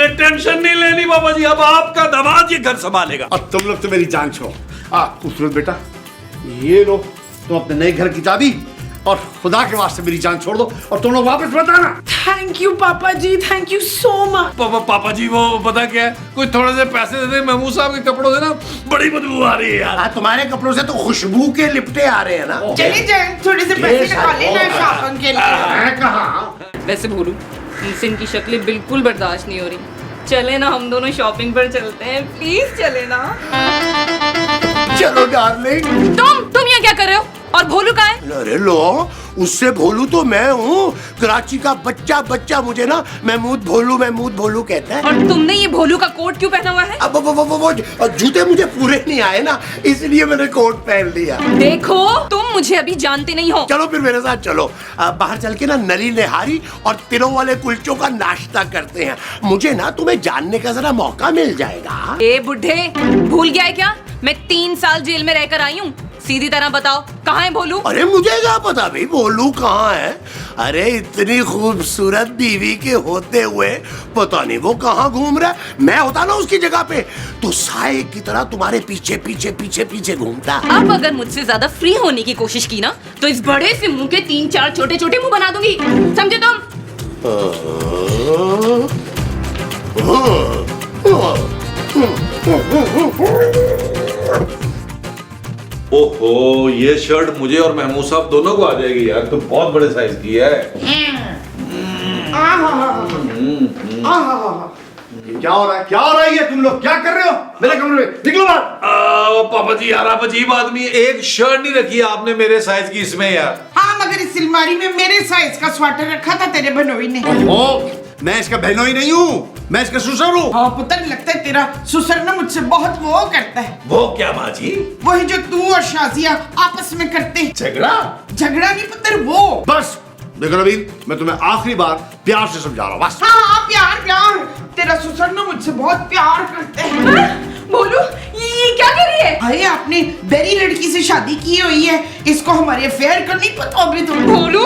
Tension नहीं लेनी बाबा जी, अब आपका दामाद ये घर संभालेगा। अब तुम लोग तो मेरी जान छोड़ो। खूबसूरत बेटा, ये लो तुम अपने नए घर की चाबी, और खुदा के वास्ते मेरी जान छोड़ दो और तुम लोग वापस मत आना। थैंक यू पापा जी, थैंक यू सो मच। पापा जी वो पता क्या है, कोई थोड़े से पैसे दे दे, महमूद साहब के कपड़ों से ना बड़ी बदबू आ रही है यार। तुम्हारे कपड़ों से तो खुशबू के लिपटे आ रहे हैं ना। चलिए जाए, थोड़े से पैसे निकाले ना शॉपिंग के लिए। मैं कहा वैसे भोलू, इनसे इनकी शक्लें बिल्कुल बर्दाश्त नहीं हो रही। चले ना हम दोनों शॉपिंग पर चलते हैं, प्लीज चले ना। चलो डार्लिंग। तुम यहाँ क्या कर रहे हो? और भोलू कहाँ है? अरे लो, उससे भोलू तो मैं हूँ। कराची का बच्चा मुझे ना महमूद भोलू कहता है। और तुमने ये भोलू का कोट क्यों पहना हुआ है? अब वो जूते मुझे पूरे नहीं आए ना, इसलिए मैंने कोट पहन लिया। देखो, तुम मुझे अभी जानते नहीं हो। चलो फिर मेरे साथ चलो, बाहर चल के ना नली निहारी और तिलों वाले कुलचों का नाश्ता करते हैं। मुझे ना तुम्हें जानने का जरा मौका मिल जाएगा। ए बुढ़े, भूल गया है क्या? मैं 3 साल जेल में रहकर आई हूँ। सीधी तरह बताओ, कहाँ है भोलू? अरे मुझे क्या पता भाई भोलू कहाँ है। अरे इतनी खूबसूरत बीवी के होते हुए पता नहीं वो कहाँ घूम रहा है। मैं होता ना उसकी जगह पे तो साए की तरह तुम्हारे पीछे घूमता। अब अगर मुझसे ज्यादा फ्री होने की कोशिश की ना, तो इस बड़े से मुंह के 3-4 छोटे मुंह बना दूंगी, समझे तुम? ओहो, ये शर्ट मुझे और महमूद साहब दोनों को आ जाएगी यार, तो बहुत बड़े साइज की है। क्या हो रहा है ये तुम लोग क्या कर रहे हो मेरे कमरे में? निकलो बाहर। पापा जी यार, आप अजीब आदमी है, एक शर्ट नहीं रखी आपने मेरे साइज की इसमें यार। हाँ, मगर इस अलमारी में मेरे साइज का स्वेटर रखा था तेरे बनोई ने। मैं इसका बहनोई नहीं हूँ, मैं इसका ससुर हूँ। हाँ पुत्र, लगता है तेरा ससुर ना मुझसे बहुत वो करता है। वो क्या माँ जी? वही जो तू और शाजिया आपस में करते हैं। झगड़ा नहीं पुत्र, वो। बस देखो नबील, मैं तुम्हें आखिरी बार प्यार से समझा रहा हूँ बस। हाँ, प्यार। तेरा ससुर ना मुझसे बहुत प्यार करते हैं। भोलू, ये क्या कर रही है? अरे आपने बेरी लड़की से शादी की हुई है, इसको हमारे अफेयर का नहीं पता अभी तुम। भोलू,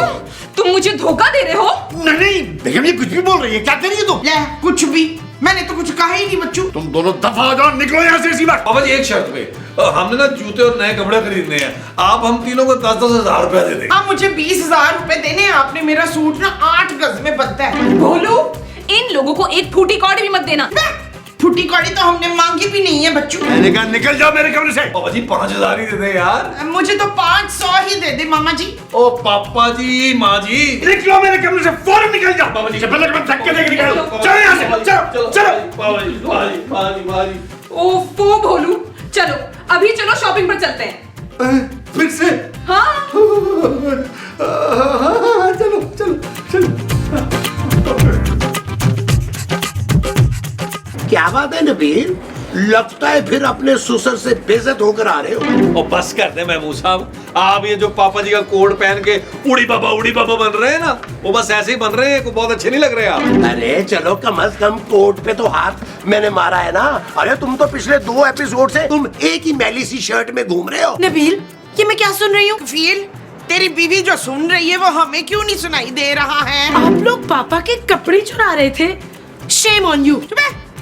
तुम मुझे धोखा दे रहे हो? नहीं बेगम, ये कुछ भी बोल रही है। क्या करिए तुम? ले, कुछ भी, मैंने तो कुछ कहा ही नहीं बच्चों। तुम दोनों दफा हो जाओ, निकलो यहाँ से इसी बात। पापा जी एक शर्त पे, हमने ना जूते और नए कपड़े खरीदने हैं, आप हम तीनों को 10-10 हजार रुपया दे दें। आप मुझे 20,000 रुपए देने हैं। आपने मेरा सूट ना 8 गज में बनता है। भोलू, इन लोगों को एक फूटी कौड़ी भी मत देना। फूटी कौड़ी तो हमने मांगी भी नहीं है बच्चों। मैंने कहा निकल जाओ मेरे कमरे से। पापा जी 5,000 ही दे दे यार। मुझे तो 500 ही दे दे मामा जी। ओ पापा जी, माँ जी, निकलो मेरे कमरे से, फौरन निकल जाओ। पापा जी धक्के देके निकालो। चलो यहाँ से, चलो। पापा जी। ओफो भोलू, चलो अभी चलो शॉपिंग पर चलते हैं। फिर से? हाँ, चलो। क्या बात है नबील, लगता है फिर अपने ससुर से बेइज्जत होकर आ रहे हो। और बस कर दे महमूद साहब, आप ये जो पापा जी का कोट पहन के उड़ी बाबा बन रहे हैं ना, वो बस ऐसे ही बन रहे हैं, बहुत अच्छे नहीं लग रहे आप। अरे चलो, कम से कम कोट पे तो हाथ मैंने मारा है ना। अरे तुम तो पिछले 2 एपिसोड से तुम एक ही मैली सी शर्ट में घूम रहे हो। नबील, ये मैं क्या सुन रही हूँ? फील, तेरी बीवी जो सुन रही है वो हमें क्यों नहीं सुनाई दे रहा है? आप लोग पापा के कपड़े चुरा रहे थे। Shame on you.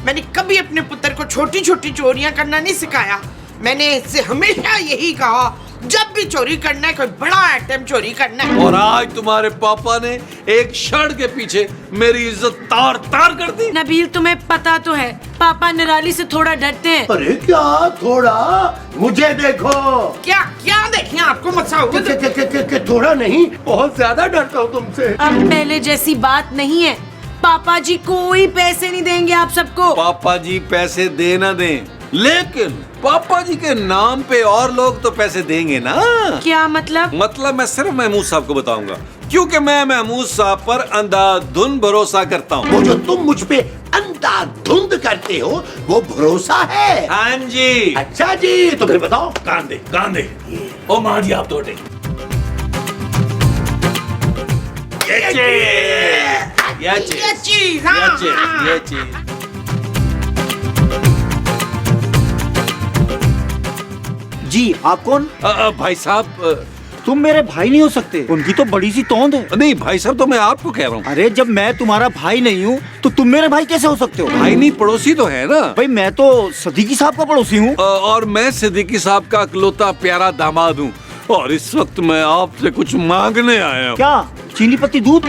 मैंने कभी अपने पुत्र को छोटी छोटी चोरियां करना नहीं सिखाया। मैंने इससे हमेशा यही कहा, जब भी चोरी करना है, कोई बड़ा आइटम चोरी करना है। और आज तुम्हारे पापा ने एक शर्ट के पीछे मेरी इज्जत तार कर दी। नबील, तुम्हें पता तो है पापा निराली से थोड़ा डरते हैं। अरे क्या थोड़ा? मुझे देखो। क्या देखें आपको मचा थोड़ा नहीं, बहुत ज्यादा डरता हूँ तुमसे। अब पहले जैसी बात नहीं है। पापा जी कोई पैसे नहीं देंगे आप सबको। पापा जी पैसे दे ना दें, लेकिन पापा जी के नाम पे और लोग तो पैसे देंगे ना। क्या मतलब? मतलब मैं सिर्फ महमूद साहब को बताऊंगा, क्योंकि मैं महमूद साहब पर अंधाधुंध भरोसा करता हूँ। वो जो तुम मुझ पे अंधाधुंध करते हो वो भरोसा है। हाँ जी। अच्छा जी, तो फिर बताओ। कान दे। ओ माँ जी, आप तो ये चीज। जी आप कौन? भाई साहब, तुम मेरे भाई नहीं हो सकते, उनकी तो बड़ी सी तोंद है। नहीं भाई साहब, तो मैं आपको कह रहा हूँ। अरे जब मैं तुम्हारा भाई नहीं हूँ तो तुम मेरे भाई कैसे हो सकते हो? भाई नहीं, पड़ोसी तो है ना। भाई मैं तो सदीकी साहब का पड़ोसी हूँ। और मैं सिद्दीकी साहब का इकलौता प्यारा दामाद हूँ, और इस वक्त मैं आपसे कुछ मांगने आया हूँ। क्या? चीनी पत्ती दूध?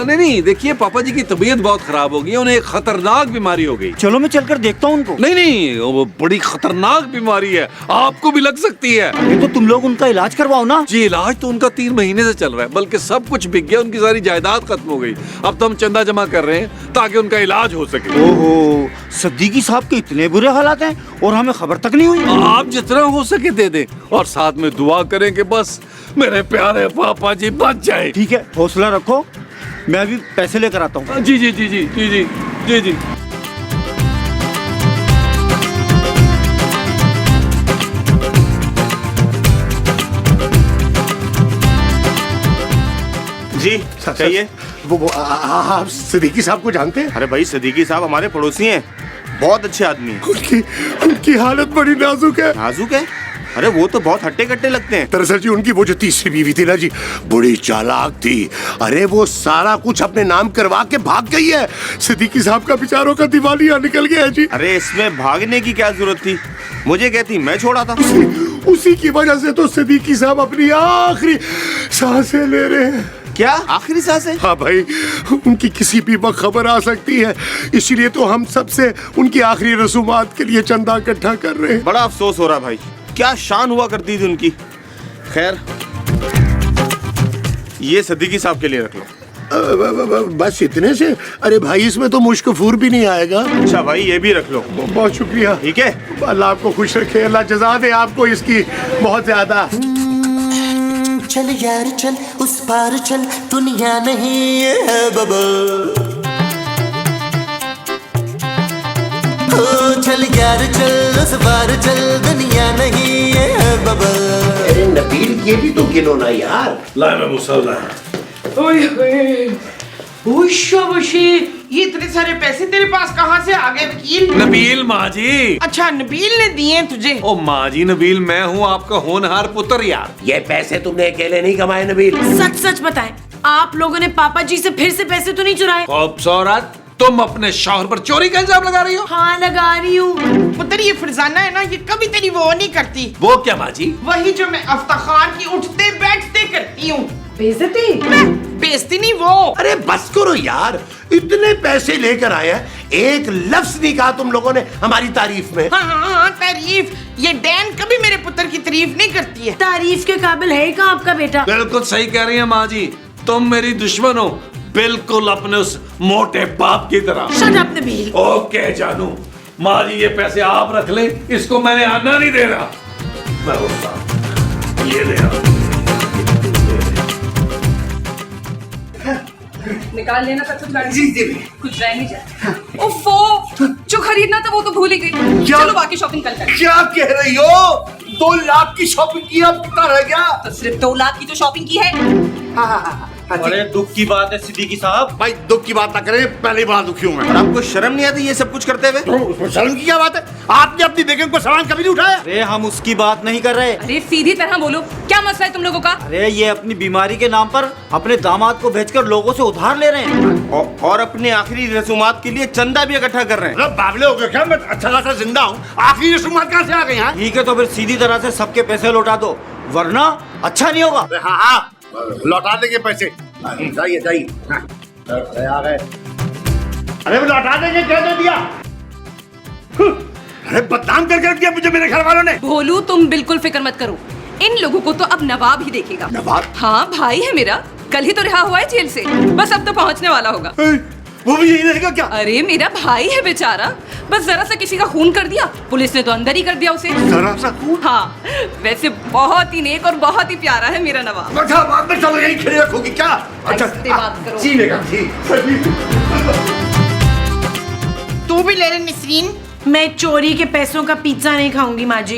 नहीं, देखिए पापा जी की तबीयत बहुत खराब हो गई, उन्हें एक खतरनाक बीमारी हो गई। चलो मैं चलकर देखता हूँ उनको। नहीं, वो बड़ी खतरनाक बीमारी है, आपको भी लग सकती है। ये तो तुम लोग उनका इलाज करवाओ ना। जी, इलाज तो उनका 3 महीने से चल रहा है, बल्कि सब कुछ बिक गया, उनकी सारी जायदाद खत्म हो गई। अब तो हम चंदा जमा कर रहे हैं ताकि उनका इलाज हो सके। ओहो, सद्दीकी साहब के इतने बुरे हालात हैं और हमें खबर तक नहीं हुई। आप जितना हो सके दे दें, और साथ में दुआ करें कि बस मेरे प्यारे पापा जी बच जाए। ठीक है, हौसला रखो, मैं अभी पैसे लेकर आता हूँ। जी जी जी जी जी जी जी जी। जी चाहिए। वो आप सिद्दीकी साहब को जानते हैं? अरे भाई सिद्दीकी साहब हमारे पड़ोसी हैं, बहुत अच्छे आदमी हैं। उनकी हालत बड़ी नाजुक है। नाजुक है? अरे वो तो बहुत हट्टे कट्टे लगते हैं। दरअसल जी उनकी वो जो तीसरी बीवी थी ना जी, बड़ी चालाक थी। अरे वो सारा कुछ अपने नाम करवा के भाग गई है। सिद्दीकी साहब का बेचारों का दिवालिया निकल गया है जी। अरे इसमें भागने की क्या जरूरत थी, मुझे कहती मैं छोड़ा था। उसी की वजह से तो सिद्दीकी साहब अपनी आखिरी सांसें ले रहे हैं। क्या आखिरी सांसें? हाँ भाई, उनकी किसी भी वक्त खबर आ सकती है, इसीलिए तो हम सबसे उनकी आखिरी रसूमात के लिए चंदा इकट्ठा कर रहे हैं। बड़ा अफसोस हो रहा भाई, क्या शान हुआ करती थी उनकी। खैर ये सिद्दीकी साहब के लिए रख लो। बस इतने से? अरे भाई इसमें तो मुश्क फूर भी नहीं आएगा। अच्छा भाई ये भी रख लो। बहुत शुक्रिया। ठीक है, अल्लाह आपको खुश रखे, अल्लाह जज़ा दे आपको इसकी बहुत ज्यादा। चल यार चल उस पार चल, दुनिया नहीं है बबल। चल यार चल उस पार चल, दुनिया नहीं है बबल। अरे नबील ये भी तो गिनो ना यार। ला मैं मुसल्ला। ये इतने सारे पैसे तेरे पास कहाँ से आ गए वकील? नबील माँ जी। अच्छा नबील ने दिए तुझे? ओ माँ जी, नबील मैं हूँ आपका होनहार पुत्र यार। ये पैसे तुमने अकेले नहीं कमाए नबील। सच सच बताएं, आप लोगों ने पापा जी से फिर से पैसे तो नहीं चुराए? खूबसूरत, तुम अपने शौहर पर चोरी का इल्जाम लगा रही हो? हाँ लगा रही हूँ। पुत्र ये फरजाना है ना, ये कभी तेरी वो नहीं करती। वो क्या माँ जी? वही जो मैं अफ्ताखार की उठते बैठते करती हूँ। बेइज्जती? बेइज्जती नहीं वो। अरे बस करो यार, इतने पैसे लेकर आए हैं, एक लफ्ज नहीं कहा तुम लोगों ने हमारी तारीफ में। हाँ, तारीफ। ये डैन कभी मेरे पुत्र की तारीफ नहीं करती है। तारीफ के काबिल है कहाँ आपका बेटा? बिल्कुल सही कह रही है माँ जी, तुम मेरी दुश्मन हो, बिल्कुल अपने उस मोटे बाप की तरह। Shut up Nabeel. ओके जानू, माँ जी ये पैसे आप रख लें, इसको मैंने आना नहीं दे रहा। मैं उठता, ये ले रहा। निकाल लेना सब कुछ गाड़ी से। कुछ रह नहीं जाए। ओफो, जो खरीदना था वो तो भूल ही गई। चलो बाकी शॉपिंग कल करें। क्या कह रही हो? 2 लाख की शॉपिंग की, अब कितना रह गया? तो सिर्फ 2 लाख की तो शॉपिंग की है। अरे दुख की बात है सिद्दीकी साहब। भाई दुख की बात ना करें, पहली बार दुखी हूँ मैं। और आपको शर्म नहीं आती ये सब कुछ करते हुए? तो शर्म की क्या बात है? आपने अपनी बेगम को सामान कभी नहीं उठाया? अरे हम उसकी बात नहीं कर रहे। अरे सीधी तरह बोलो, क्या मसला है तुम लोगों का? अरे ये अपनी बीमारी के नाम पर अपने दामाद को भेजकर लोगों से उधार ले रहे हैं और अपने आखिरी रसूमात के लिए चंदा भी इकट्ठा कर रहे हैं। बावले हो गए क्या? मैं अच्छा खासा जिंदा हूँ, आखिरी रसूमात कहाँ से आ गई? हाँ ठीक है, तो फिर सीधी तरह से सबके पैसे लौटा दो, वरना अच्छा नहीं होगा। हाँ हाँ, लौटा देंगे पैसे। जाइए जाइए। आ गए। अरे लौटा देंगे, क्या दे दिया? अरे बदनाम करके रख दिया मुझे मेरे घर वालों ने। भोलू तुम बिल्कुल फिक्र मत करो, इन लोगों को तो अब नवाब ही देखेगा। नवाब? हाँ भाई है मेरा, कल ही तो रिहा हुआ है जेल से, बस अब तो पहुंचने वाला होगा। वो भी यही रहेगा क्या? अरे मेरा भाई है बेचारा, बस जरा सा किसी का खून कर दिया, पुलिस ने तो अंदर ही कर दिया उसे। जरा सा खून? हाँ, वैसे बहुत ही नेक और बहुत ही प्यारा है मेरा नवाब। अच्छा बाद में चल यही खड़े रखोगी क्या? अच्छा ऐसे बात करो। जी लेगा जी। तू भी ले ले निसरीन। मैं चोरी के पैसों का पिज्जा नहीं खाऊंगी माँ जी।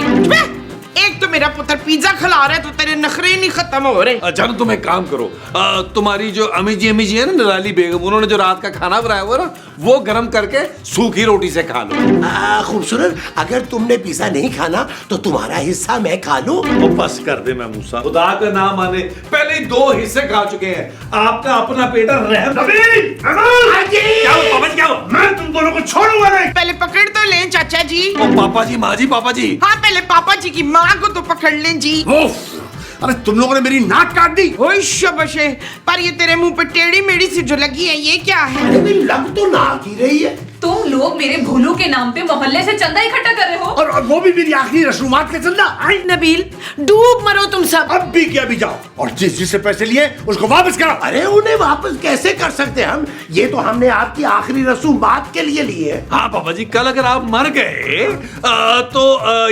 एक तो मेरा पुत्र पिज्जा खिला रहा है तो तेरे नखरे नहीं खत्म हो रहे। अच्छा तुम एक काम करो, तुम्हारी जो अमी जी है ना निराली बेगम, उन्होंने जो रात का खाना बनाया हुआ ना, वो गरम करके सूखी रोटी से खा लो। खूबसूरत, अगर तुमने पिज्जा नहीं खाना तो तुम्हारा हिस्सा मैं खा लूं। वो बस कर दे मैं मूसा, खुदा का नाम आने पहले ही 2 हिस्से खा चुके हैं। आपका अपना पेट रहम। क्या हो? मैं तुम दोनों को छोड़ूंगा नहीं। पहले पकड़ तो लें चाचा जी। ओ पापा जी, माँ जी, पापा जी। हाँ, पहले पापा जी की माँ को तो पकड़ लें जी। अरे तुम लोगों ने मेरी नाक काट दी। ओए शबशे, पर ये तेरे मुंह पे टेढ़ी मेढ़ी सी जो लगी है, ये क्या है? अरे मेरी लग तो नाक ही रही है। तुम लोग मेरे भोलू के नाम पे मोहल्ले से चंदा इकट्ठा कर रहे हो। और वो भी मेरी आखिरी रसूमात का चंदा। नबील, डूब मरो तुम सब। अब भी क्या भी जाओ और जिससे पैसे लिए उसको वापस करो। अरे उन्हें वापस कैसे कर सकते हम? ये तो हमने आपकी आखिरी रसूमात के लिए लिए। हाँ पापा जी, कल अगर आप मर गए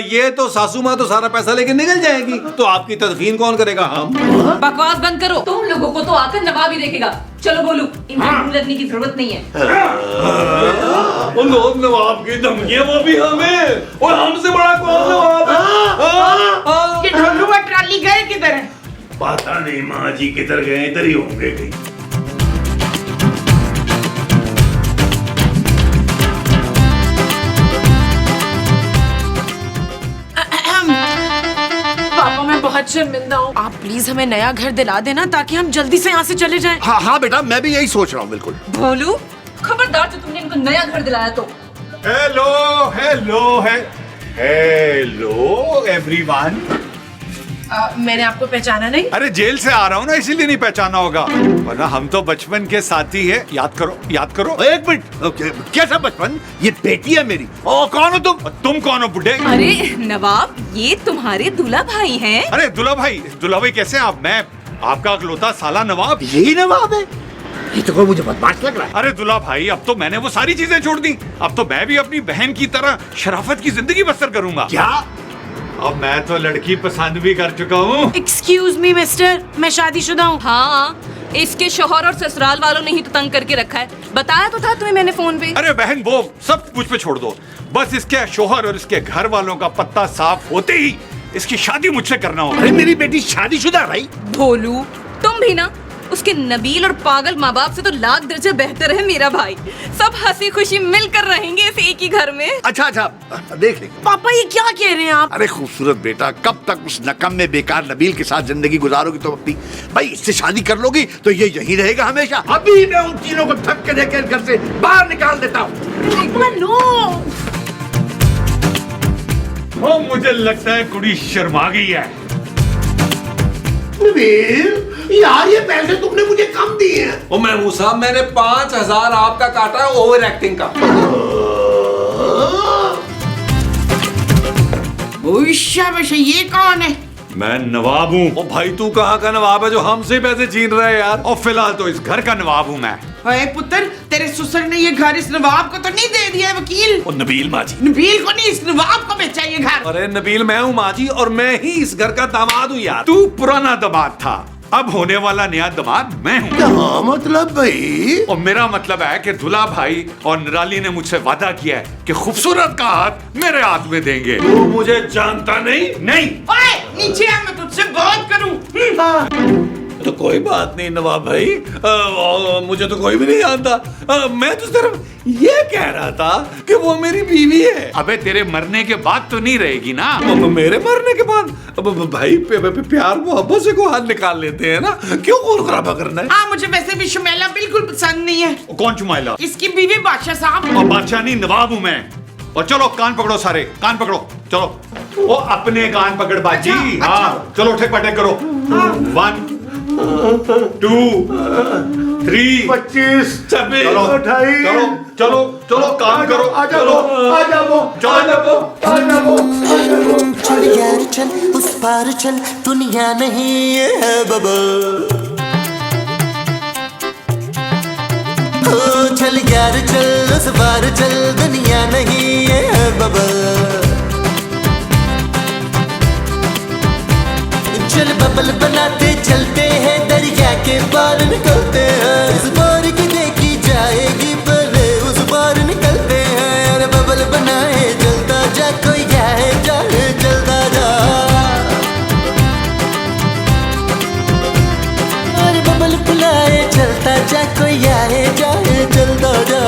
ये तो सासू माँ तो सारा पैसा लेके निकल जाएगी, तो आपकी तदफीन कौन करेगा? हम। बकवास बंद करो। तुम लोगों को तो आकर नवाब ही देखेगा। चलो बोलू, इनमें लगने की जरूरत नहीं है। उन लोग नवाब की धमकियां, वो भी हमें, और हमसे बड़ा कौन नवाब है? ये ढोलू और ट्राली गए किधर है? पता नहीं माँ जी किधर गए, इधर ही होंगे कहीं। पापा मैं बहुत शर्मिंदा हूँ, आप प्लीज हमें नया घर दिला देना ताकि हम जल्दी से यहाँ से चले जाएं। हाँ हाँ बेटा, मैं भी यही सोच रहा हूँ। बिल्कुल। भोलू, खबरदार जो तुमने इनको नया घर दिलाया तो। Hello everyone. मैंने आपको पहचाना नहीं। अरे जेल से आ रहा हूँ ना, इसीलिए नहीं पहचाना होगा, वरना हम तो बचपन के साथी है। याद करो। एक मिनट, कैसा बचपन? ये बेटी है मेरी। ओ कौन हो तुम कौन हो बुड्ढे? अरे नवाब, ये तुम्हारे दूल्हा भाई हैं। अरे दूल्हा भाई कैसे आप? मैं आपका अकलौता साला नवाब। यही नवाब है? ये तो कोई मुझे बदमाश लग रहा है। अरे दूल्हा भाई, अब तो मैंने वो सारी चीजें छोड़ दी। अब तो मैं भी अपनी बहन की तरह शराफत की जिंदगी बसर करूंगा। क्या? अब मैं तो लड़की पसंद भी कर चुका हूँ। एक्सक्यूज मी मिस्टर, मैं शादीशुदा हूँ। हाँ, इसके शौहर और ससुराल वालों ने ही तो तंग करके रखा है। बताया तो था तुम्हें मैंने फोन पे। अरे बहन, वो सब मुझ पे छोड़ दो। बस इसके शौहर और इसके घर वालों का पत्ता साफ होते ही इसकी शादी मुझसे करना होगा। अरे मेरी बेटी शादीशुदा है भाई। भोलू, तुम भी ना, उसके नबील और पागल माँ बाप से तो लाख दर्जे बेहतर है मेरा भाई। सब हंसी खुशी मिलकर रहेंगे इस एक ही घर में। अच्छा देख ले। पापा ये क्या कह रहे हैं आप? अरे खूबसूरत बेटा, कब तक उस नकम में बेकार नबील के साथ जिंदगी गुजारोगी तुम अपनी? भाई इससे शादी कर लोगी तो ये यहीं रहेगा हमेशा। अभी मैं उन तीनों को धक्के देकर घर से बाहर निकाल देता हूँ। वो मुझे लगता है कुड़ी शर्मा गई है। नबील यार, ये पैसे तुमने मुझे कम दिए हैं। ओ महमूद साहब, मैंने 5000 आपका काटा है ओवर एक्टिंग का। ओए शबशे, ये कौन है? मैं नवाब हूँ। ओ भाई, तू कहाँ का नवाब है जो हमसे पैसे छीन रहा है यार? और फिलहाल तो इस घर का नवाब हूँ मैं। अरे पुत्र, तेरे ससुर ने ये घर इस नवाब को तो नहीं दे दिया है वकील? ओ नबील माँ जी। नबील को नहीं, इस नवाब को बेचा ये घर। अरे नबील मैं हूँ माँ जी, और मैं ही इस घर का दामाद हूँ यार। तू पुराना दामाद था, अब होने वाला नया दामाद मैं हूँ। क्या मतलब भाई? और मेरा मतलब है कि दूल्हा भाई और निराली ने मुझसे वादा किया है कि खूबसूरत का हाथ मेरे हाथ में देंगे। तू मुझे जानता नहीं? ओए नीचे आ, मैं तुझसे बात करूं। तो कोई बात नहीं नवाब भाई, मुझे तो कोई भी नहीं जानता। मैं तो सिर्फ ये कह रहा था कि वो मेरी बीवी है। अबे तेरे मरने के बाद तो नहीं रहेगी ना? मेरे मरने के बाद? भाई प्यार मोहब्बत से को हाथ निकाल लेते हैं ना, क्यों खून खराबा करना है? हाँ, मुझे वैसे भी शुमैला बिल्कुल पसंद नहीं है। कौन चुमाइला? इसकी बीवी बादशाह साहब। और बादशाह नहीं, नवाब हूँ मैं। और चलो कान पकड़ो, सारे कान पकड़ो, चलो। वो अपने कान पकड़ बाजी। अच्छा, हाँ चलो, ठेक पटेक करो। 1 2 3 25 26 चलो 28 चलो काम करो। आ जाओ चल यार चल, उस पार चल, दुनिया नहीं है बबल। ओ चल यार चल, उस पार चल, दुनिया नहीं है बबल। चल बबल बनाते चलते हैं, दरिया के पार निकलते हैं। इस बार की देखी जाएगी, पहले उस बार निकलते हैं। अरे बबल बनाए चलता जा, कोई जाए जाए चलता जा। अरे बबल बनाए चलता जा, कोई आए जाए चलता जा।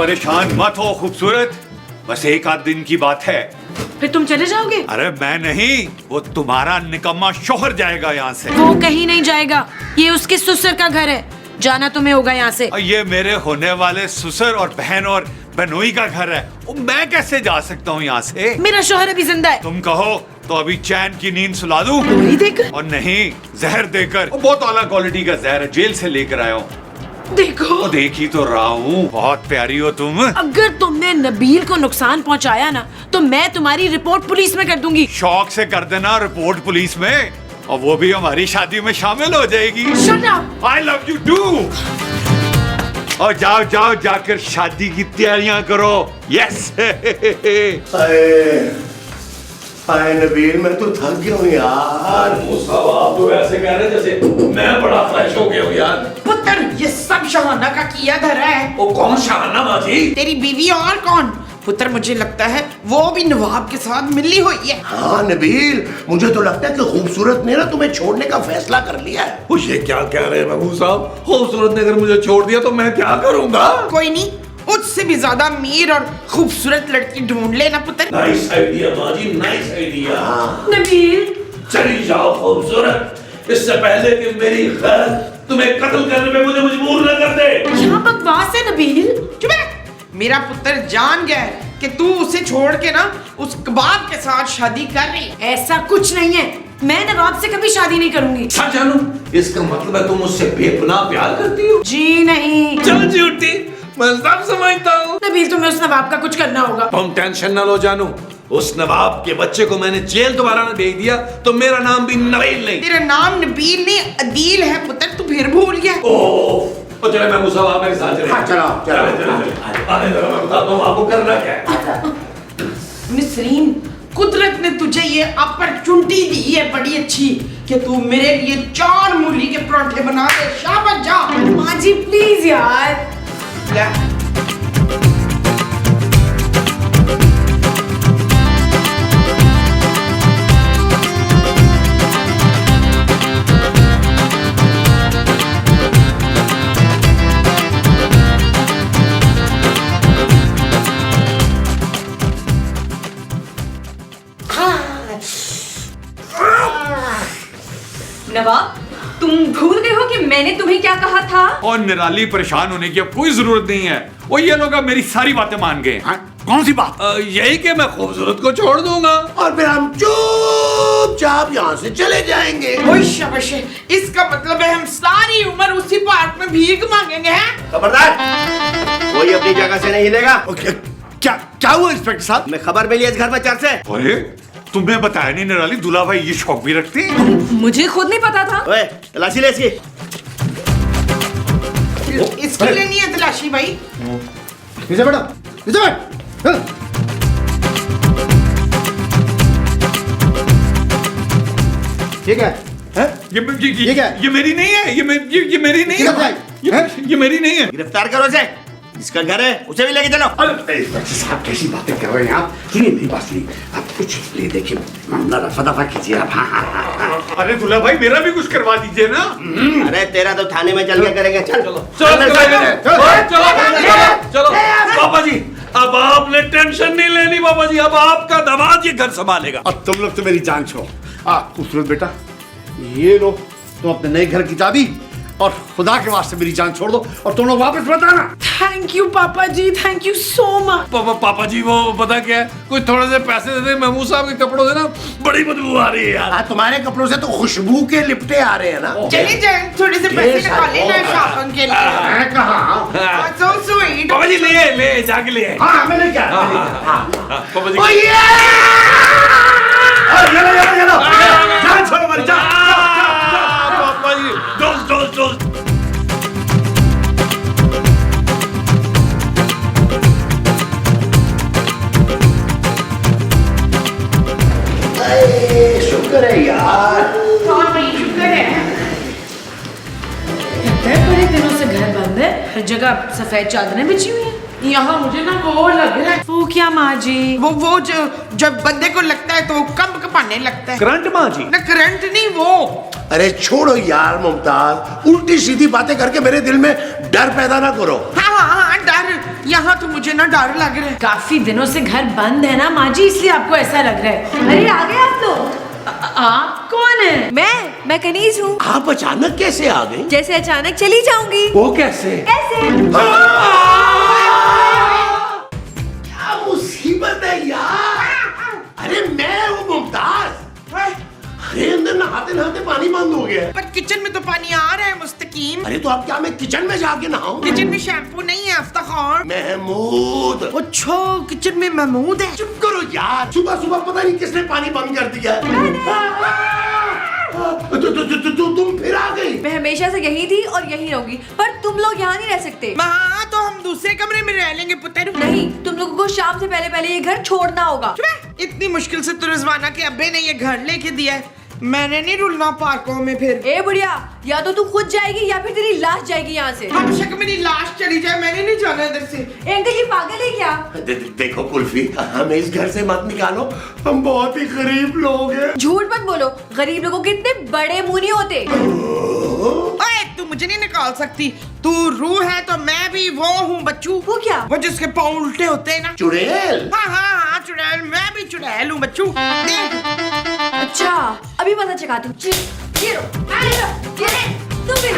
परेशान मत हो खूबसूरत, बस एक आध दिन की बात है। फिर तुम चले जाओगे? अरे मैं नहीं, वो तुम्हारा निकम्मा शोहर जाएगा यहाँ से। वो कहीं नहीं जाएगा, ये उसके ससुर का घर है, जाना तुम्हें होगा यहाँ से। और ये मेरे होने वाले ससुर और बहन और बहनोई का घर है, मैं कैसे जा सकता हूँ यहाँ से? मेरा शौहर अभी जिंदा है। तुम कहो तो अभी चैन की नींद सुला दूं? गोली देकर? और नहीं, जहर देकर। वो बहुत आला क्वालिटी का जहर है, जेल से लेकर आया हूँ। देखो, देख ही तो रहा हूँ, बहुत प्यारी हो तुम। अगर तुमने नबील को नुकसान पहुंचाया ना, तो मैं तुम्हारी रिपोर्ट पुलिस में कर दूंगी। शौक से कर देना रिपोर्ट पुलिस में, और वो भी हमारी शादी में शामिल हो जाएगी। Shut up! I love you too। और जाओ जाओ, जाकर शादी की तैयारियां करो। यस। हाय नबील, मैं तो थक गया हूँ यार। आप तो ऐसे कह रहे जैसे मैं बड़ा फ्रेश हो गया हूँ यार। पुत्र, ये सब शहाना का किया धरा है। वो कौन शहाना माजी? तेरी बीवी और कौन? पुत्र, मुझे लगता है वो भी नवाब के साथ मिली हुई है। हाँ नबील, मुझे तो लगता है कि खूबसूरत ने ना तुम्हें छोड़ने का फैसला कर लिया है। वो ये क्या कह रहे हैं महबूब साहब? खूबसूरत ने अगर मुझे छोड़ दिया तो मैं क्या करूंगा? कोई नहीं, उससे भी ज्यादा अमीर और खूबसूरत लड़की ढूंढ लेना पुत्र। नाइस आइडिया माजी, नाइस आइडिया। नबील, चली जाओ खूबसूरत, इससे पहले कि मेरी गैरत तुम्हें कत्ल करने में मुझे मजबूर न कर दे। यहाँ बकवास है नबील। चुप है। मेरा पुत्र जान गया है कि तू उसे छोड़ के ना उस कबाब के साथ शादी कर रही है। ऐसा कुछ नहीं है, मैं नवाब से कभी शादी नहीं करूंगी। अच्छा जानू, इसका मतलब है तुम मुझसे बेपनाह प्यार करती हो? जी नहीं। चल झूठी, मैं सब समझता हूँ। नबील, तुम्हें उस नवाब का कुछ करना होगा। तुम टेंशन न लो जानू, उस नवाब के बच्चे को मैंने जेल दोबारा न भेज दिया तो मेरा नाम भी नबील नहीं। तेरा नाम नबील नहीं अदील है पुत्र, तू फिर भूल गया। तो चले मैं मुसावा, आप मेरे साथ चले। हाँ, चलो, चलो। आने जरा, मैं बताता हूँ आपको करना क्या है। नसरीन, कुदरत ने तुझे ये अपॉर्चुनिटी दी है बड़ी अच्छी कि तू मेरे लिए 4 मूली के पराठे बना दे। शाबाश जा। माँ जी प्लीज यार। ले। नवाब, तुम भूल गए हो कि मैंने तुम्हें क्या कहा था? और निराली, परेशान होने की अब कोई जरूरत नहीं है। वो ये लोग अब मेरी सारी बातें मान गए। कौन सी बात? यही कि मैं खूबसूरत को छोड़ दूंगा और फिर हम चुपचाप यहाँ से चले जाएंगे। ओए शाबाश, इसका मतलब है हम सारी उम्र उसी पार्क में भीख मांगेंगे हैं? खबरदार, कोई अपनी जगह से नहीं हिलेगा। क्या हुआ इंस्पेक्टर साहब? मैं खबर मिली इस घर में चर्च से। अरे तुमने बताया नहीं निराली, दूल्हा भाई ये शौक भी रखते हैं? मुझे खुद नहीं पता था। ओए, तलाशी ले इसकी। इसके लिए नहीं है तलाशी भाई। नीचे बैठो, नीचे बैठ। ठीक है। ये मेरी नहीं है, ये मेरी नहीं है, ये मेरी नहीं है। गिरफ्तार करो इसे, जिसका घर है उसे भी लेके चलो। इंस्पेक्टर साहब कैसी बातें कर रहे हैं आप? सुनिए मेरी बात सुनिए, आप कुछ ले देखिए, मामला रफा दफा कीजिए आप। हाँ। अरे दूल्हा भाई, मेरा भी कुछ करवा दीजिए ना। अरे तेरा तो थाने में चल के करेंगे। चल चलो पापा जी, अब आपने टेंशन नहीं लेनी पापा जी, अब आपका दामाद ये घर संभालेगा। अब तुम लोग तो मेरी जान छोड़ो। खूबसूरत बेटा, ये लो तुम अपने नए घर की चाबी, और खुदा के वास्ते मेरी जान छोड़ दो और तुम लोग वापस मत आना। थैंक यू पापा जी, थैंक यू सो मच। पापा जी, वो पता क्या है, कोई थोड़े से पैसे दे दे, महमूद साहब के कपड़ों से ना बड़ी बदबू आ रही है यार। तुम्हारे कपड़ों से तो खुशबू के लिपटे आ रहे हैं ना। चले जाए, थोड़े से पैसे निकाल लेना शॉपिंग के लिए। मैं कहा So sweet। पापा जी ले जाके ले। हाँ मैंने क्या पापा जी, जान छोड़ो हमारी जान। पापा जी, दोस्त शुक्र है यार। हाँ भाई, शुक्र है। बड़े दिनों से घर बंद है, हर जगह सफेद चादरें बिछी हुई हैं। यहाँ मुझे ना वो लग रहा है, वो क्या माँ जी? वो जो जब बंदे को लगता है तो वो कंप कपाने लगता है। करंट माँ जी? ना करंट नहीं, वो। अरे छोड़ो यार मुमताज, उल्टी सीधी बातें करके मेरे दिल में डर पैदा ना करो। हाँ, डर यहाँ तो मुझे ना डर लग रहा है। काफी दिनों से घर बंद है ना माँ जी, इसलिए आपको ऐसा लग रहा है। अरे आ गए आप लोग। आप कौन है? मैं कनीज हूँ। आप अचानक कैसे आ गई? जैसे अचानक चली जाऊंगी। वो कैसे? कैसे? क्या मुसीबत है यार। अरे मैं हूँ मुमताज। अरे अंदर नहाते नहाते पानी बंद हो गया है। पर किचन में तो पानी आ रहा है मुस्तकीम। अरे तो अब क्या मैं किचन में जाके नहाऊं? किचन में शैम्पू नहीं है अफ्तार। महमूद। अच्छा किचन में महमूद है। चुप करो यार, सुबह सुबह पता नहीं किसने पानी बंद कर दिया। तुम फिर आ गई। मैं हमेशा से यही थी और यही रहूंगी, पर तुम लोग यहाँ नहीं रह सकते। हाँ तो हम दूसरे कमरे में रह लेंगे पुत्र। नहीं, तुम लोगों को शाम से पहले पहले ये घर छोड़ना होगा। इतनी मुश्किल से तो रिजवाना के अब्बे ने ये घर लेके दिया है, मैंने नहीं रुलना पार्कों में फिर। ए बुढ़िया, या तो तू खुद जाएगी या फिर तेरी लाश जाएगी यहाँ से। हम शक मेरी लाश चली जाए, मैंने नहीं जाना इधर से। ए अंकल, ये पागल है क्या? देखो कुल्फी, हमें इस घर से मत निकालो, हम बहुत ही गरीब लोग हैं। झूठ मत बोलो, गरीब लोगों के इतने बड़े मुंह नहीं होते। ओए तू मुझे नहीं निकाल सकती, तू रूह है तो मैं भी वो हूँ बच्चू। वो क्या? वो जिसके पाँव उल्टे होते हैं ना। चुड़ैल। हाँ चुड़ैल, मैं भी चुड़ैल हूँ बच्चू। देख अच्छा, अभी पता चका तू। ये लो, तुम भी।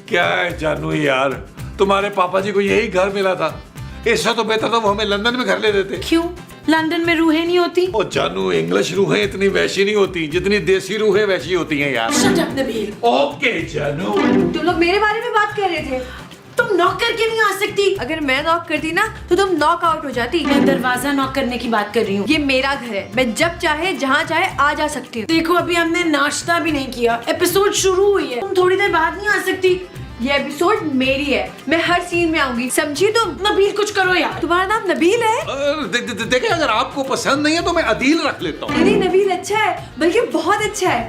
क्या है जानू यार, तुम्हारे पापा जी को यही घर मिला था। इससे तो बेहतर था वो हमें लंदन में घर ले देते। क्यों? लंदन में रूहें नहीं होती? ओ जानू, इंग्लिश रूहें इतनी वैसी नहीं होती जितनी देसी रूहें वैसी होती हैं यार। Shut up Nabeel. ओके जानू। तुम लोग मेरे बारे में बात कर रहे थे। तुम नॉक करके नहीं आ सकती? अगर मैं नॉक करती ना तो तुम नॉक आउट हो जाती। मैं दरवाजा नॉक करने की बात कर रही हूँ। ये मेरा घर है, मैं जब चाहे जहाँ चाहे आ जा सकती हूँ। देखो अभी हमने नाश्ता भी नहीं किया, एपिसोड शुरू हुई है, तुम थोड़ी देर बाद नहीं आ सकती? ये एपिसोड मेरी है, मैं हर सीन में आऊंगी, समझी तुम? नबील कुछ करो यार। तुम्हारा नाम नबील है? देखिए, अगर आपको पसंद नहीं है तो मैं अदील रख लेता हूँ। नहीं, नबील अच्छा है, बल्कि बहुत अच्छा है।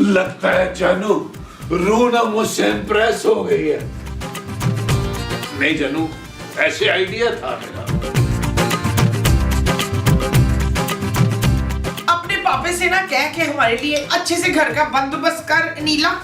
लगता है जानू रूह ना मुझसे इम्प्रेस हो गई है। नहीं जानू, ऐसे आइडिया था मेरा। अपने पापे से ना कह के हमारे लिए अच्छे से घर का बंदोबस्त कर नीला।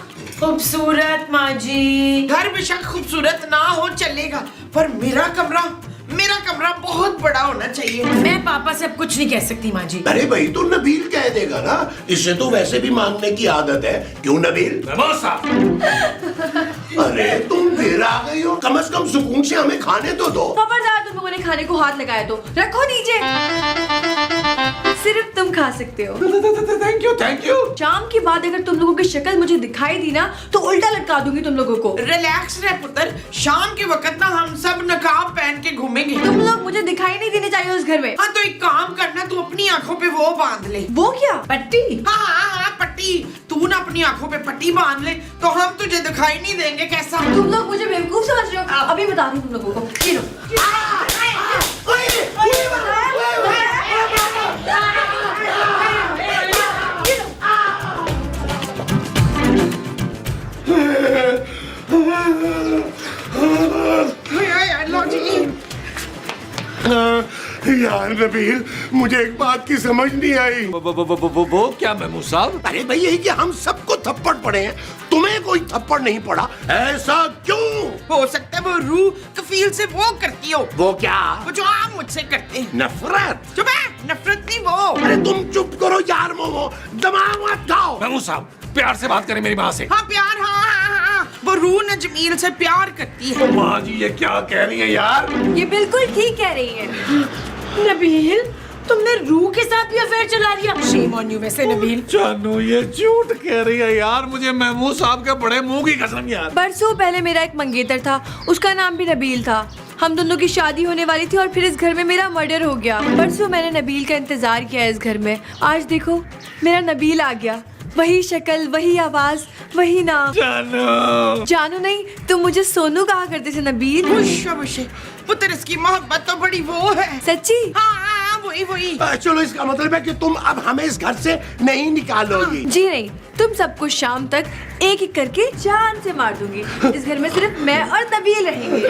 खूबसूरत माँ जी। घर बेशक खूबसूरत ना हो चलेगा, पर मेरा कमरा बहुत बड़ा होना चाहिए। मैं पापा से अब कुछ नहीं कह सकती माँ जी। अरे भाई तो नबील कह देगा ना, इससे तो वैसे भी मांगने की आदत है। क्यों नबील? अरे तुम फिर आ गई हो, कम से कम सुकून से हमें खाने तो दो। खबरदार, तुम लोगों ने खाने को हाथ लगाया तो रखो नीचे। सिर्फ तुम खा सकते हो। Thank you. शाम के बाद अगर तुम लोगों की शक्ल मुझे दिखाई दी ना तो उल्टा लटका दूंगी तुम लोगों को। रिलैक्स रह पुत्र, शाम के वक्त ना हम सब नकाब पहन के घूमेंगे। तुम लोग मुझे दिखाई नहीं देने चाहिए उस घर में। हाँ तो एक काम करना, तू अपनी आंखों पे वो बांध ले। वो क्या? पट्टी? हाँ पट्टी। तू ना अपनी आंखों पे पट्टी बांध ले तो हम तुझे दिखाई नहीं देंगे। कैसा? तुम लोग मुझे बेवकूफ समझ रहे हो? अभी बता दूं तुम लोगों को। ये लो। यार नबील, मुझे एक बात की समझ नहीं आई। वो क्या महमूद साहब? अरे भाई यही कि हम सबको थप्पड़ पड़े हैं, तुम्हें कोई थप्पड़ नहीं पड़ा, ऐसा क्यों? हो सकता है वो रूह कफील से वो करती हो। वो क्या? वो जो आप मुझसे करते हैं। नफरत? चुप है, नफरत नहीं वो। अरे तुम चुप करो यार, मोमो दिमाग मत खाओ। महमूद साहब, प्यार से बात करें मेरी माँ से। हाँ प्यार, हाँ वो रूह न जमील से प्यार करती है। माँ जी ये क्या कह रही है यार? ये बिल्कुल ठीक कह रही है। नबील, तुमने रूह के साथ भी अफेयर चला दिया। Shame on you. वैसे नबील, जानू ये झूठ कह रही है यार, मुझे महमूद साहब के बड़े मुंह की कसम यार। बरसों पहले मेरा एक मंगेतर था, उसका नाम भी नबील था। हम दोनों की शादी होने वाली थी और फिर इस घर में मेरा मर्डर हो गया। परसों मैंने नबील का इंतजार किया इस घर में, आज देखो मेरा नबील आ गया। वही शक्ल, वही आवाज, वही नाम। जानू नहीं, तुम मुझे सोनू कहा करते थे नबील। पुत्र इसकी मोहब्बत तो बड़ी वो है। सच्ची? हाँ वही चलो, इसका मतलब है कि तुम अब हमें इस घर से नहीं निकालोगी। जी नहीं, तुम सबको शाम तक एक एक करके जान से मार दूंगी। इस घर में सिर्फ मैं और नबील रहेंगे।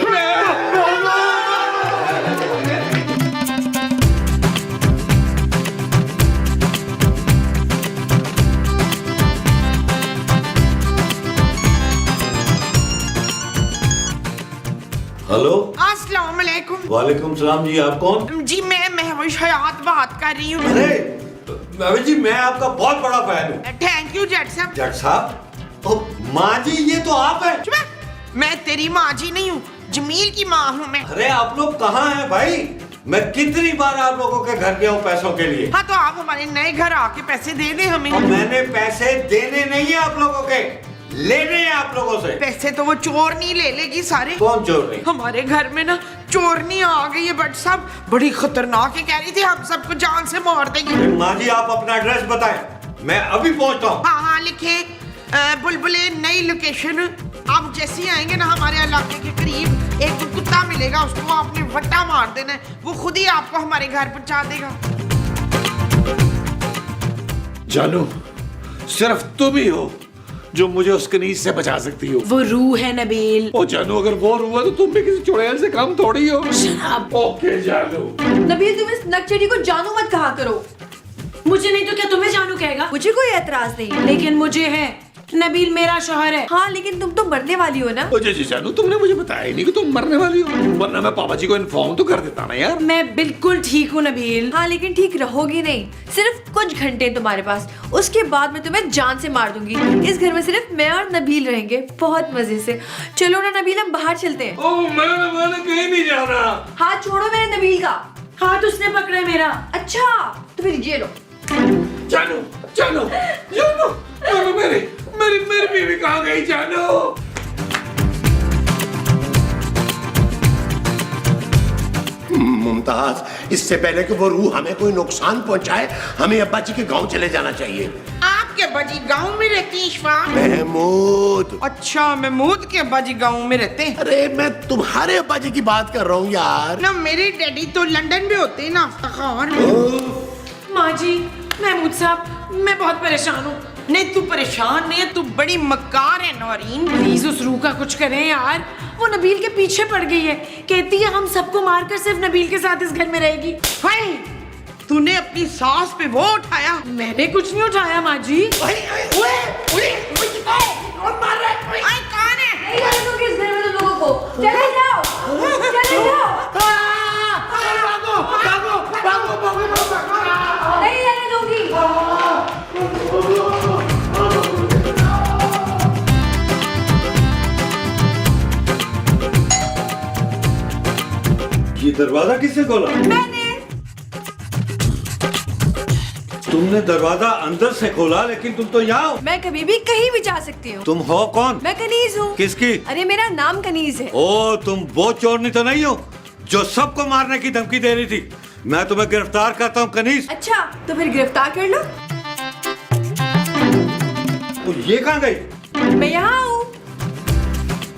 हेलो। अस्सलाम वालेकुम। वालेकुम सलाम जी, आप कौन? जी मैं महविश हयात बात कर रही हूँ। अरे महविश जी, मैं आपका बहुत बड़ा फैन हूँ। थैंक यू जट साहब। जट साहब, ओ माँ जी, ये तो आप हैं। चुप! मैं तेरी माँ जी नहीं हूँ, जमील की माँ हूँ मैं। अरे आप लोग कहाँ हैं भाई? मैं कितनी बार आप लोगों के घर गया हूँ पैसों के लिए। हाँ तो आप हमारे नए घर आके पैसे दे दें हमें। और मैंने पैसे देने नहीं है आप लोगों के, लेने हैं आप लोगों से। पैसे तो वो चोर नहीं ले लेगी सारे। कौन चोर नहीं? हमारे घर में ना चोरनी आ गई है बट साहब, बड़ी खतरनाक है, कह रही थी हम सबको जान से मार देंगे। माँ जी आप अपना एड्रेस बताएं, मैं अभी पहुंचता हूँ। हाँ लिखे बुलबुले नई लोकेशन। आप जैसे ही आएंगे ना हमारे इलाके के करीब एक कुत्ता मिलेगा, उसको आपने वट्टा मार देना है, वो खुद ही आपको हमारे घर पहुंचा देगा। जानू, सिर्फ तुम ही हो जो मुझे उस कनीज से बचा सकती हो। वो रूह है नबील। ओ जानू, अगर वो रूह है तो तुम भी किसी चुड़ैल से कम थोड़ी हो। ओके जानू। नबील, तुम इस नकचड़ी को जानू मत कहा करो। मुझे नहीं तो क्या तुम्हें जानू कहेगा? मुझे कोई एतराज नहीं, लेकिन मुझे है, नबील मेरा शौहर है। हाँ लेकिन तुम तो मरने वाली हो ना। जी जानू, तुमने मुझे बताया ही नहीं कि तुम मरने वाली हो, वरना मैं पापा जी को इन्फॉर्म तो कर देता ना यार। मैं बिल्कुल ठीक हूँ नबील। हाँ लेकिन ठीक रहोगी नहीं, सिर्फ कुछ घंटे तुम्हारे पास, उसके बाद मैं तुम्हें जान से मार दूंगी। इस घर में सिर्फ मैं और नबील रहेंगे, बहुत मजे से। चलो ना नबील, हम बाहर चलते हैं। ओ मैंने कहीं नहीं जाना। हाथ छोड़ो मेरे नबील का। हाथ उसने पकड़ा है मेरा। अच्छा तो फिर ये लो। जानू जानू जानू, जानू मेरी मेरी मेरी बीवी कहाँ गई जानू? मुमताज, इससे पहले कि वो रूह हमें कोई नुकसान पहुंचाए, हमें अब्बा जी के गांव चले जाना चाहिए। आपके अब्बा जी गाँव में रहते हैं इशफा? महमूद। अच्छा, महमूद के अब्बा जी गाँव में रहते हैं। अरे मैं तुम्हारे अब्बा जी की बात कर रहा हूँ यार। ना मेरे डैडी तो लंदन में होते हैं ना। माँ जी, महमूद साहब, मैं बहुत परेशान हूँ। नहीं तू परेशान नहीं है, तू बड़ी मक्कार है नौरीन। प्लीज उस रूह का कुछ करें यार, वो नबील के पीछे पड़ गई है, कहती है हम सबको मारकर सिर्फ नबील के साथ इस घर में रहेगी। हाय, तूने अपनी सास पे वो उठाया? मैंने कुछ नहीं उठाया माँ जी। कौन मार रहा है? आई कौन है? नहीं रहने दूंगी इस घर में तुम लोगों को। चले जाओ, चले जाओ। नहीं रहने दूंगी। ये दरवाजा किसने खोला? मैंने। तुमने दरवाजा अंदर से खोला, लेकिन तुम तो यहाँ हो। मैं कभी भी कहीं भी जा सकती हूँ। तुम हो कौन? मैं कनीज हूँ। किसकी? अरे मेरा नाम कनीज है। ओ, तुम वो चोरनी तो नहीं हो जो सबको मारने की धमकी दे रही थी? मैं तुम्हें गिरफ्तार करता हूँ कनीज। अच्छा तो फिर गिरफ्तार कर लो। तो ये कहाँ गई? मैं यहाँ हूँ।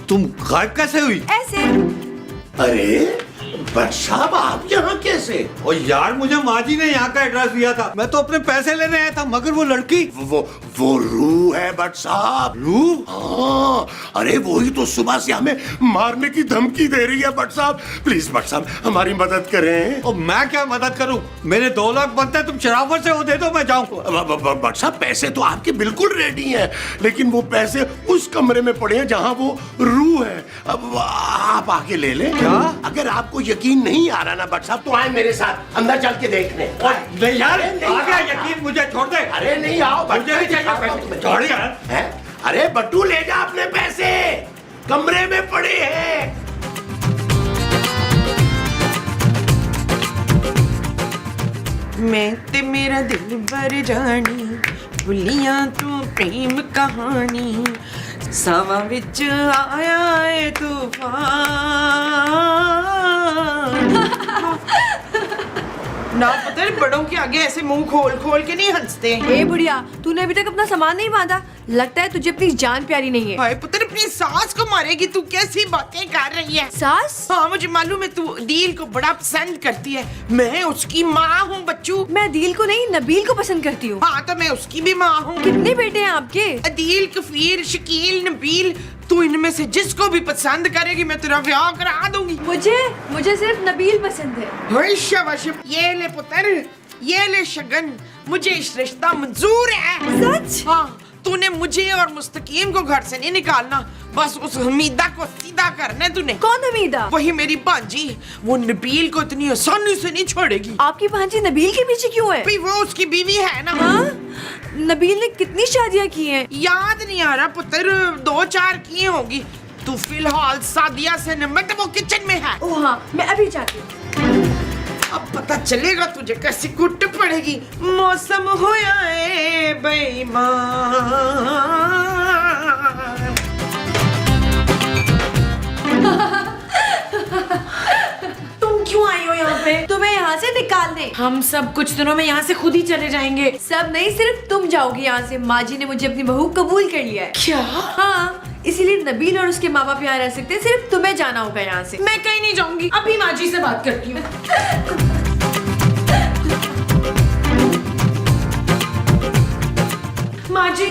तुम गायब कैसे हुई? ऐसे। अरे बट साहब, आप यहाँ कैसे? ओ यार, मुझे माँ जी ने यहाँ का एड्रेस दिया था, मैं तो अपने पैसे लेने आया था, मगर वो लड़की वो रूह है बट साहब। रूह? हाँ, अरे वही तो सुबह से हमें मारने की धमकी दे रही है बट साहब। प्लीज बट साहब, हमारी मदद करें। ओ मैं क्या मदद करूं? मेरे 2 लाख बनते हैं, तुम शराफत से वो दे दो, मैं जाऊं। बट साहब, पैसे तो आपके बिल्कुल रेडी हैं, लेकिन वो पैसे उस कमरे में पड़े हैं जहाँ वो रूह है। अब आप आके ले लें। क्या? अगर आपको यकीन नहीं आ रहा ना बट साहब, तो आए मेरे साथ, अंदर चल के देख लें। नहीं यार, आ गया यकीन, मुझे छोड़ दे। अरे नहीं, आओ, मुझे नहीं चाहिए पैसे, छोड़ यार। हैं? अरे बट्टू, ले जा अपने पैसे, कमरे में पड़े हैं। मैं ते मेरा दिल भर जानी, भुलिया तू प्रेम कहानी, सावा विच आया है तूफान। ना पुत्र, बड़ों के आगे ऐसे मुंह खोल खोल के नहीं हंसते। ए बुढ़िया, तूने अभी तक अपना सामान नहीं बांधा। लगता है तुझे अपनी जान प्यारी नहीं है। हाय पुत्र, अपनी सास को मारेगी? तू कैसी बातें कर रही है? सास? हाँ मुझे मालूम है, तू अदील को बड़ा पसंद करती है। मैं उसकी माँ हूँ बच्चू। मैं अदील को नहीं, नबील को पसंद करती हूँ। हाँ तो मैं उसकी भी माँ हूँ। कितने बेटे हैं आपके? अदील, कफीर, शकील, नबील। तू इनमें से जिसको भी पसंद करेगी मैं तेरा ब्याह करा दूंगी। मुझे सिर्फ नबील पसंद है। हाय शाबाश, ये ले पुत्र, ये ले शगन, मुझे इस रिश्ता मंजूर है। सच? हाँ, तूने मुझे और मुस्तकीम को घर से नहीं निकालना, बस उस हमीदा को सीधा करना है तूने। कौन हमीदा? वही मेरी भांजी, वो नबील को इतनी आसानी से नहीं छोड़ेगी। आपकी भांजी नबील के पीछे क्यों है? भाई वो उसकी बीवी है ना। हाँ? नबील ने कितनी शादियाँ की हैं? याद नहीं आ रहा पुत्र, 2-4 की होगी। तू फिलहाल सादिया से निमट, वो किचन में है। ओह हाँ, मैं अभी जाती हूँ। अब पता चलेगा तुझे कैसी कुट पड़ेगी। मौसम होया है बेईमान। तुम क्यों आई हो यहाँ पे? तुम्हें यहाँ से निकालने। हम सब कुछ दिनों में यहाँ से खुद ही चले जाएंगे। सब नहीं, सिर्फ तुम जाओगी यहाँ से। माँ जी ने मुझे अपनी बहू कबूल कर लिया है। क्या? हाँ, इसीलिए नबील और उसके माँ बाप यहाँ रह सकते हैं, सिर्फ तुम्हें जाना होगा यहाँ से। मैं कहीं नहीं जाऊंगी, अभी माँ जी से बात करती हूँ। माँ जी,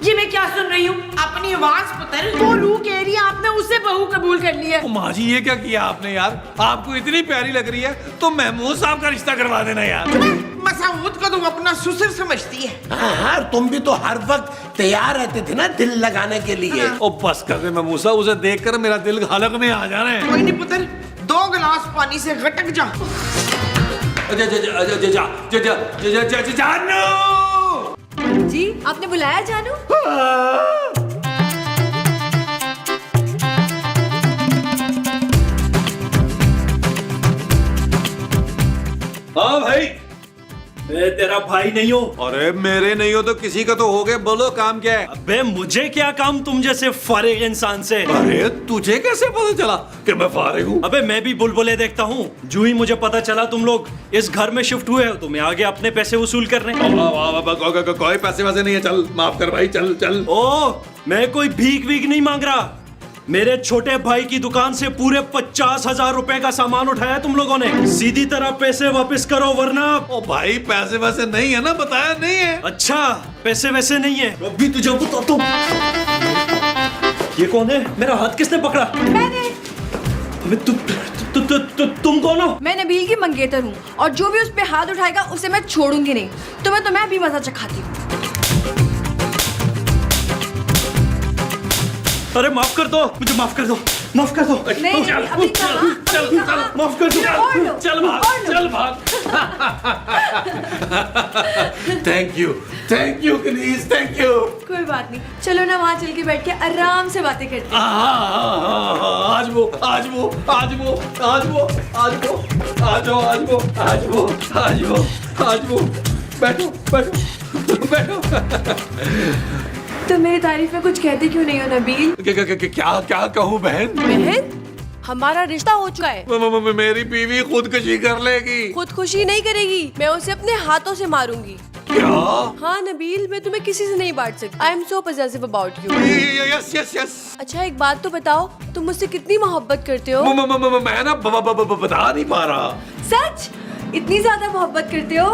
ये मैं क्या सुन रही हूँ? अपनी आवाज पुत्र। वो रू कह रही है आपने उससे बहू कबूल कर लिया। ओ माँ जी, ये क्या किया आपने यार? आपको इतनी प्यारी लग रही है तो महमूद साहब का रिश्ता करवा देना यार। मसूद को तुम अपना ससुर समझती है। हाँ, तुम भी तो हर वक्त तैयार रहते थे ना दिल लगाने के लिए। ओ बस कर दे महमूद साहब, उसे देखकर मेरा दिल हलक में आ जाना है। कोई नहीं पुत्र, 2 गिलास पानी से गटक जा। जानू! जी, आपने बुलाया जानू? हाँ भाई। मैं तेरा भाई नहीं हूँ। अरे मेरे नहीं हो तो किसी का तो हो गए। बोलो काम क्या है? अबे मुझे क्या काम तुम जैसे फारिग इंसान से? अरे तुझे कैसे पता चला कि मैं फारिग हूँ? अबे मैं भी बुलबुले देखता हूँ। जो ही मुझे पता चला तुम लोग इस घर में शिफ्ट हुए हो तो मैं आगे अपने पैसे वसूल करने। कोई पैसे वैसे नहीं है, चल माफ कर भाई, चल चल। ओ, मैं कोई भीख वीख नहीं मांग रहा। मेरे छोटे भाई की दुकान से पूरे 50,000 रुपए का सामान उठाया तुम लोगों ने। सीधी तरह पैसे वापस करो वरना। ओ भाई पैसे वैसे नहीं है ना, बताया नहीं है। अच्छा, पैसे वैसे नहीं है। अभी तुझे बताता हूं। ये कौन है? मेरा हाथ किसने पकड़ा? मैंने। अबे तुम कौन हो? मैं नबील की मंगेतर हूँ और जो भी उस पे हाथ उठाएगा उसे मैं छोड़ूंगी नहीं। तुम्हें तो मैं भी मजा चखाती हूँ। अरे माफ कर दो, मुझे माफ कर दो, माफ कर दो। नहीं, अभी कहाँ? चल अभी कहाँ? माफ कर दो। और लो, चल भाग, और लो। चल भाग। Thank you please, thank you. कोई बात नहीं, चलो ना वहाँ चल के बैठ के आराम से बातें करते हैं। आज वो बैठो बैठो। तुम मेरी तारीफ में कुछ कहते क्यों नहीं हो नबील? क्या कहूँ बहन? बहन, हमारा रिश्ता हो चुका है। मेरी बीवी खुदकुशी कर लेगी। खुदकुशी नहीं करेगी, मैं उसे अपने हाथों से मारूंगी। क्या? हाँ नबील, मैं तुम्हें किसी से नहीं बांट सकती। I am so possessive about you. Yes. अच्छा एक बात तो बताओ, तुम मुझसे कितनी मोहब्बत करते हो? मैं ना बता नहीं पा रहा। सच? इतनी ज्यादा मोहब्बत करते हो?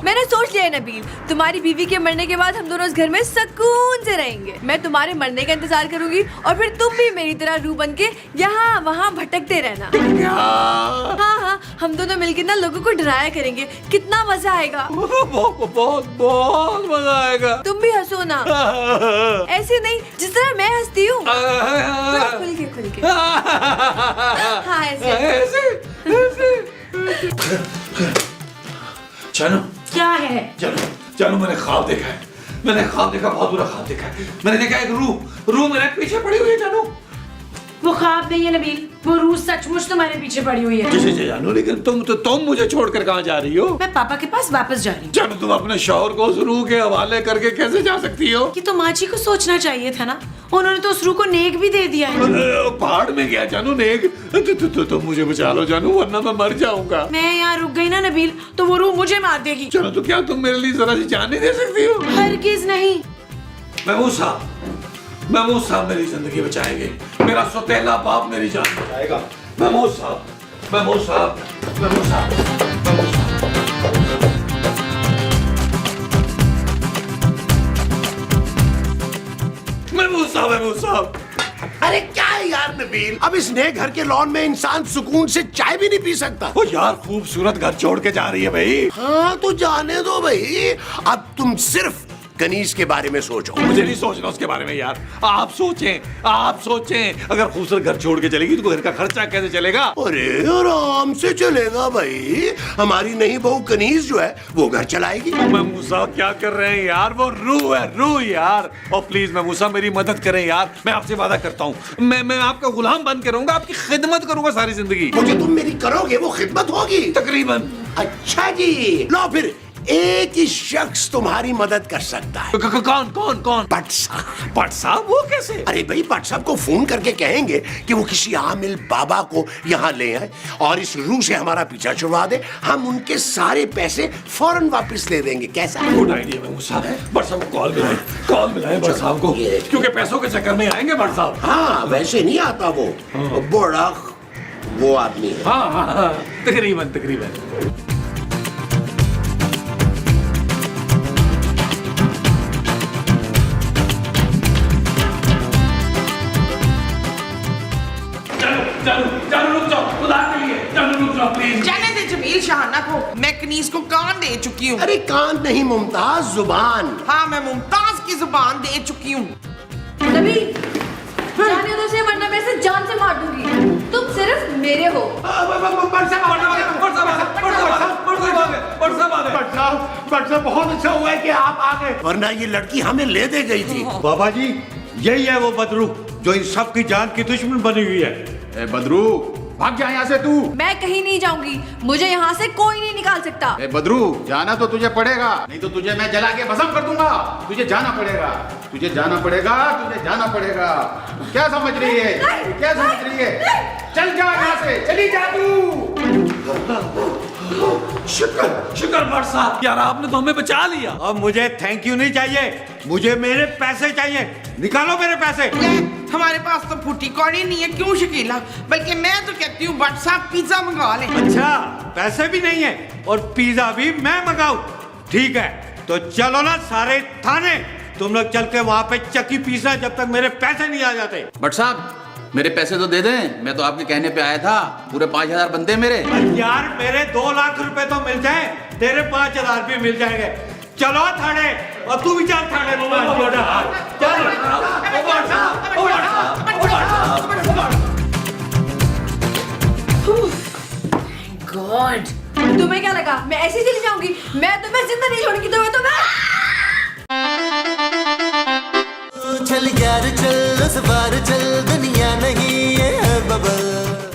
मैंने सोच लिया है नबील, तुम्हारी बीवी के मरने के बाद हम दोनों इस घर में सुकून से रहेंगे। मैं तुम्हारे मरने का इंतजार करूंगी और फिर तुम भी मेरी तरह रूह बन के यहाँ वहाँ भटकते रहना। हाँ, हम दोनों मिलकर ना लोगों को डराया करेंगे। कितना मजा आएगा। बहुत मजा आएगा। तुम भी हंसो ना, ऐसे नहीं जिस तरह मैं हंसती हूँ। खुल के। हाँ ऐसे। चलो क्या है? चलो मैंने ख्वाब देखा है। बहुत बुरा ख्वाब देखा है। मैंने देखा एक रूह मेरे पीछे पड़ी हुई है। जानू, वो ख्वाब नहीं है नबील, वो रूह सचमुच तुम्हारे पीछे पड़ी हुई है। जी जानू, लेकिन तुम मुझे छोड़कर कहाँ जा रही हो? मैं पापा के पास वापस जा रही हूँ। जानू, तुम अपने शौहर को उस रूह के हवाले करके कैसे जा सकती हो? कि तो माँ जी को सोचना चाहिए था ना, उन्होंने तो उस रूह को नेक भी दे दिया है। पहाड़ में गया जानू नेक। तो मुझे बचा लो जानू, वरना मैं मर जाऊंगा। मैं यहाँ रुक गई ना नबील तो वो रूह मुझे मार देगी। चलो तो क्या तुम मेरे लिए जरा सी जान नहीं दे सकती हो? हरगिज नहीं। महमूद साहब मेरी जिंदगी बचाएंगे। मेरा सौतेला बाप मेरी जान बचाएगा। महमूद साहब। महमूद साहब। अरे क्या है यार नबील, अब इस नए घर के लॉन में इंसान सुकून से चाय भी नहीं पी सकता। ओ यार, खूबसूरत घर छोड़ के जा रही है भाई। हाँ तो जाने दो भाई, अब तुम सिर्फ कनीज के बारे में सोचो। मुझे नहीं सोचना उसके बारे में यार। आप सोचें अगर खूबसूरत घर छोड़ के चलेगी तो घर का खर्चा कैसे चलेगा? अरे आराम से चलेगा भाई, हमारी नई बहू कनीज जो है वो घर चलाएगी। महमूद साहब क्या कर रहे हैं यार? वो रूह यार। और प्लीज महमूद साहब मेरी मदद करें यार। मैं आपसे वादा करता हूँ, मैं आपका गुलाम बन के रहूंगा, आपकी खिदमत करूंगा सारी जिंदगी। मुझे तुम मेरी करोगे वो खिदमत होगी तकरीबन। अच्छा जी, लो फिर एक ही शख्स तुम्हारी मदद कर सकता है। कौन? भट्ट साहब वो कैसे? अरे भाई, भट्ट साहब को फोन करके कहेंगे कि वो किसी आमिल बाबा को यहाँ ले आए और इस रूह से हमारा पीछा छुड़वा दे। हम उनके सारे पैसे फौरन वापस ले देंगे। कैसा? गुड आइडिया महमूद साहब। भट्ट साहब को कॉल मिलाएं भट्ट साहब को, क्योंकि पैसों के चक्कर में आएंगे भट्ट साहब। हाँ वैसे नहीं आता वो, बड़ा वो आदमी है। हाँ, तकरीबन। जानू रुक जाओ, खुदा के लिए जानू रुक जाओ प्लीज। जाने दे जमील शाहाना को, मैं कनीज को कान दे चुकी हूँ। अरे कान नहीं मुमताज, जुबान। हाँ, मैं मुमताज की जुबान दे चुकी हूँ। नबी, जाने दो उसे, वरना मैं इसे जान से मार दूंगी। तुम सिर्फ मेरे हो। भट्ट साहब बहुत अच्छा हुआ है कि आप आ गए, वरना ये लड़की हमें ले दे गई थी। बाबा जी, यही है वो बदरू जो इन सब की जान की दुश्मन बनी हुई है। ए बदरू, भाग जा यहाँ से तू। मैं कहीं नहीं जाऊंगी, मुझे यहाँ से कोई नहीं निकाल सकता। ए बदरू, जाना तो तुझे पड़ेगा, नहीं तो तुझे मैं जला के भस्म कर दूंगा। तुझे जाना पड़ेगा। क्या समझ रही है? चल जा यहाँ से, चली जा तू। शुक्र भट्ट साहब, यार आपने तो हमें बचा लिया। अब मुझे थैंक यू नहीं चाहिए, मुझे मेरे पैसे चाहिए। निकालो मेरे पैसे। हमारे पास तो फूटी कौड़ी नहीं है, क्यों शकीला? बल्कि मैं तो कहती हूँ भट्ट साहब पिज्जा मंगा लें। अच्छा, पैसे भी नहीं है और पिज्जा भी मैं मंगाऊं? ठीक है, तो चलो ना सारे थाने, तुम लोग चल के वहां पे चक्की पीसना जब तक मेरे पैसे नहीं आ जाते। भट्ट साहब मेरे पैसे तो दे दें, मैं तो आपके कहने पे आया था। पूरे 5000 बनते मेरे। यार मेरे 2 लाख रुपए तो मिल जाए, तेरे 5000 भी मिल जाएंगे। चलो थाने, और तू भी चल थाने। गॉड, तुम्हें क्या लगा मैं ऐसे ही चली जाऊंगी? मैं तुम्हें जिंदा नहीं छोड़ूंगी। चल यार चल, उस बार चल, दुनिया नहीं